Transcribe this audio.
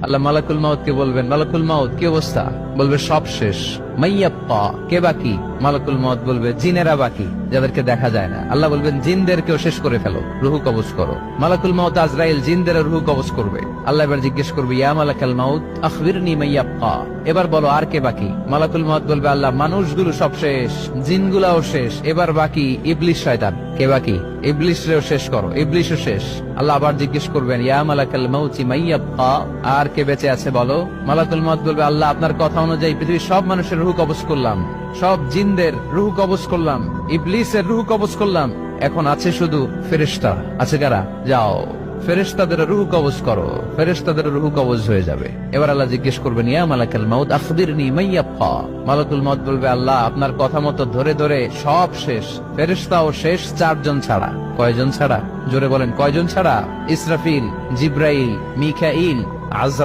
আল্লাহ মালাকুল মাউত কে বলবেন, মালাকুল মাউত কি অবস্থা? বলবে সব শেষ। মাইয়াপ্পা, কে বাকি? মালাকুল মাউত বলবে জিনেরা বাকি, যাদেরকে দেখা যায় না। আল্লাহ বলবেন জিনদেরকেও শেষ করে ফেলো, রুহু কবজ করো। মালাকুল মাউত আজরাইল জিনদের রুহু কবজ করবে। আল্লাহ এবার জিজ্ঞেস করবে, ইয়া মালাকাল মাউত আখবিরনি মাইয়াপ্পা, এবার বলো আর কে বাকি? মালাকুল মাউত বলবে, আল্লাহ মানুষগুলো সব শেষ, জিনগুলাও শেষ, এবার বাকি ইবলিশ শয়তান। কে বাকি? ইবলিশরেও শেষ করো, ইবলিশও শেষ। আল্লাহ আবার জিজ্ঞেস করবেন, ইয়া মালাকাল মাউতি মাইয়াব্বা, আর কে বেঁচে আছে বলো? মালাকুল মাউত বলবে, আল্লাহ আপনার কথা অনুযায়ী পৃথিবীর সব মানুষের রুহু কবজ করলাম, সব জিনদের রুহু কবজ করলাম, ইবলিসের রুহু কবজ করলাম, এখন আছে শুধু ফেরেশতা। আছে কারা? যাও ফেরেশতাদের রুহু কবজ করো। ফেরেশতাদের রুহু কবজ হয়ে যাবে। এবার আল্লাহ জিজ্ঞেস করবেন, ইয়া মালাকাল মাউত আখবিরনি মাইয়াব্বা। মালাকুল মাউত বলবে, আল্লাহ আপনার কথা মতো ধরে ধরে সব শেষ, ফেরেশতাও শেষ, 4 জন ছাড়া। কয়জন ছাড়া? জোরে বলেন, কয়জন ছাড়া? ইসরাফিল, জিব্রাইল, মিকাইল, আজরাইল।